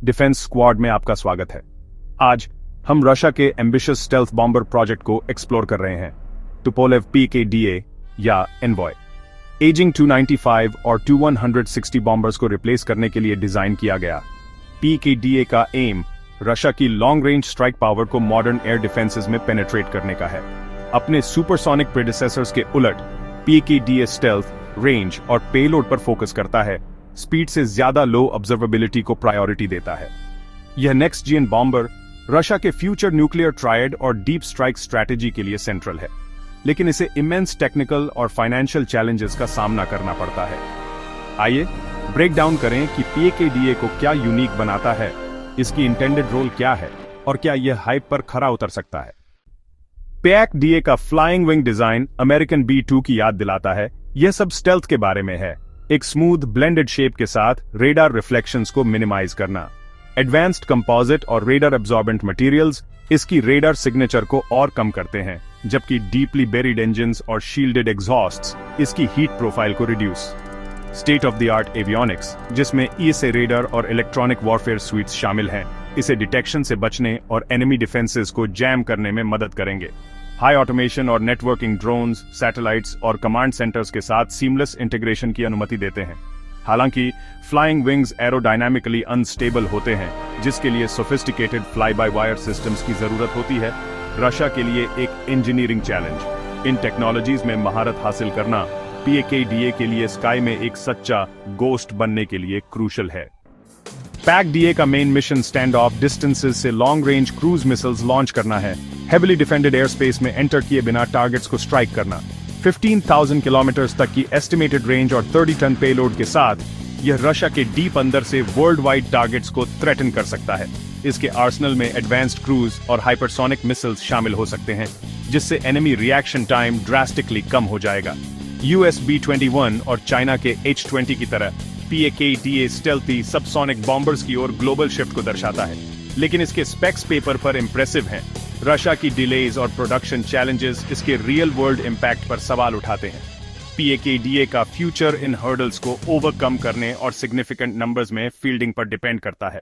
Defence squad में आपका स्वागत है। आज हम रशिया के एम्बिशियस स्टेल्थ बॉम्बर प्रोजेक्ट को एक्सप्लोर कर रहे हैं, तुपोलेव PKDA या एनवॉय। एजिंग 295 और Tu-160 बॉम्बर्स को रिप्लेस करने के लिए डिजाइन किया गया। PKDA का एम रशिया की लॉन्ग रेंज स्ट्राइक पावर को मॉडर्न एयर डिफेंसेस में पेनिट्रेट करने का है। अपने सुपरसोनिक प्रेडिसेसर्स के उलट PKDA स्टेल्थ, रेंज और पेलोड पर फोकस करता है, स्पीड से ज्यादा लो ऑब्जर्वेबिलिटी को प्रायोरिटी देता है। यह नेक्स्ट जेन बॉम्बर रशिया के फ्यूचर न्यूक्लियर ट्रायड और डीप स्ट्राइक स्ट्रैटेजी के लिए सेंट्रल है, लेकिन इसे इमेंस टेक्निकल और फाइनेंशियल चैलेंजेस का सामना करना पड़ता है। आइए ब्रेक डाउन करें कि PKDA को क्या यूनिक बनाता है, इसकी इंटेंडेड रोल क्या है और क्या यह हाइप पर खरा उतर सकता है। PKDA का flying wing design American B-2 की याद दिलाता है। यह सब स्टेल्थ के बारे में है, एक स्मूथ ब्लेंडेड शेप के साथ रेडार रिफ्लेक्शंस को मिनिमाइज करना। एडवांस्ड कंपोजिट और रेडार एब्जॉर्बेंट मटेरियल्स इसकी रेडार सिग्नेचर को और कम करते हैं, जबकि डीपली बेरिड इंजन्स और शील्डेड एग्जॉस्ट्स इसकी हीट प्रोफाइल को reduce. State of the art avionics, जिसमें ESA रेडार और इलेक्ट्रॉनिक वॉरफेयर स्वीट्स शामिल हैं, इसे डिटेक्शन से बचने और एनिमी डिफेंसेस को जैम करने में मदद करेंगे। हाई ऑटोमेशन और नेटवर्किंग ड्रोन्स, सैटेलाइट्स और कमांड सेंटर्स के साथ सीमलेस इंटीग्रेशन की अनुमति देते हैं। हालांकि फ्लाइंग विंग्स एरोडायनामिकली अनस्टेबल होते हैं, जिसके लिए sophisticated fly by wire systems की जरूरत होती है। रशिया के लिए एक इंजीनियरिंग चैलेंज। इन टेक्नोलॉजीज में महारत हासिल करना PKDA के लिए स्काई में एक सच्चा गोस्ट बनने के लिए क्रूशल है। PKDA का main mission stand off distances से long range cruise missiles launch करना है, हेविली डिफेंडेड एयर स्पेस में एंटर किए बिना टारगेट्स को स्ट्राइक करना। 15,000 किलोमीटर तक की एस्टिमेटेड रेंज और 30 टन पेलोड के साथ यह रशिया के डीप अंदर से वर्ल्ड वाइड टारगेट्स को थ्रेटन कर सकता है। इसके आर्सनल में एडवांस्ड क्रूज और हाइपरसोनिक मिसाइल्स शामिल हो सकते हैं, जिससे एनिमी रिएक्शन टाइम ड्रास्टिकली कम हो जाएगा। US B-21 और चाइना के H-20 की तरह PKDA स्टेल्थी सबसोनिक बॉम्बर्स की ओर ग्लोबल शिफ्ट को दर्शाता है, लेकिन इसके स्पेक्स पेपर पर इंप्रेसिव हैं। रशिया की डिलेज और प्रोडक्शन चैलेंजेस इसके रियल वर्ल्ड इंपैक्ट पर सवाल उठाते हैं। PKDA का फ्यूचर इन हर्डल्स को ओवरकम करने और सिग्निफिकेंट नंबर्स में फील्डिंग पर डिपेंड करता है।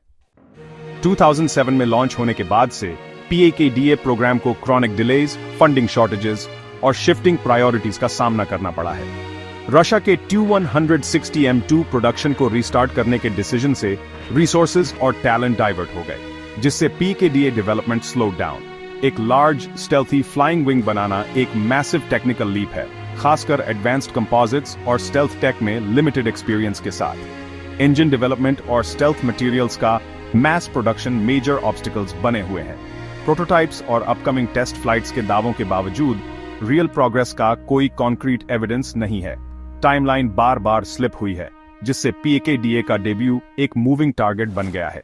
2007 में लॉन्च होने के बाद से PKDA प्रोग्राम को क्रॉनिक डिलेज, फंडिंग शॉर्टेजेस और शिफ्टिंग प्रायोरिटीज का सामना करना पड़ा है। रशिया के Tu-160 M2 प्रोडक्शन को रिस्टार्ट करने के डिसीजन से रिसोर्सेज और टैलेंट डाइवर्ट हो गए, जिससे PKDA डेवलपमेंट स्लो डाउन। एक लार्ज स्टेल्थी फ्लाइंग विंग बनाना एक मैसिव टेक्निकल लीप है, खासकर एडवांस्ड कंपोजिट्स और स्टेल्थ टेक में लिमिटेड एक्सपीरियंस के साथ। इंजन डेवलपमेंट और स्टेल्थ मटेरियल्स का मैस प्रोडक्शन मेजर ऑब्स्टिकल्स बने हुए हैं। प्रोटोटाइप्स और अपकमिंग टेस्ट फ्लाइट्स के दावों के बावजूद रियल प्रोग्रेस का कोई कॉन्क्रीट एविडेंस नहीं है। टाइमलाइन बार बार स्लिप हुई है, जिससे PKDA का डेब्यू एक मूविंग टारगेट बन गया है।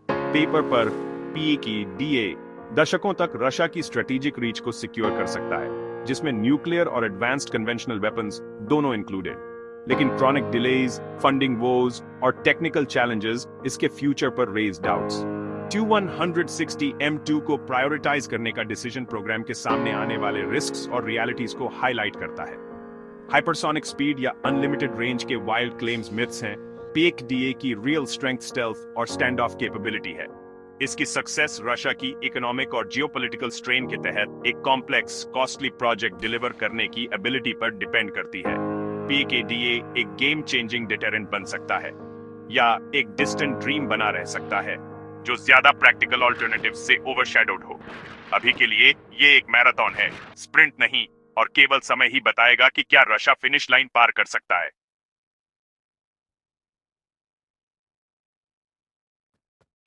पेपर पर PKDA दशकों तक रशिया की स्ट्रेटेजिक रीच को सिक्योर कर सकता है, जिसमें न्यूक्लियर और एडवांस्ड कन्वेंशनल वेपन्स दोनों इंक्लूडेड। लेकिन क्रॉनिक डिलेज, फंडिंग वोज और टेक्निकल चैलेंजेस इसके फ्यूचर पर रेज डाउट्स। Tu-160 M2 को प्रायोरिटाइज करने का डिसीजन प्रोग्राम के सामने आने वाले रिस्क्स और रियलिटीज को हाईलाइट करता है। हाइपरसोनिक स्पीड या अनलिमिटेड रेंज के वाइल्ड क्लेम्स मिथ्स हैं। PKDA की रियल स्ट्रेंथ स्टेल्थ और स्टैंड ऑफ कैपेबिलिटी है। इसकी सक्सेस रशिया की इकोनॉमिक और जियोपॉलिटिकल स्ट्रेन के तहत एक कॉम्प्लेक्स, कॉस्टली प्रोजेक्ट डिलीवर करने की एबिलिटी पर डिपेंड करती है। PKDA एक गेम चेंजिंग डिटरेंट बन सकता है, या एक डिस्टेंट ड्रीम बना रह सकता है, जो ज्यादा प्रैक्टिकल ऑल्टरनेटिव से ओवरशैडोड हो। अभी के लिए ये एक मैराथन है, स्प्रिंट नहीं, और केवल समय ही बताएगा कि क्या रशिया फिनिश लाइन पार कर सकता है।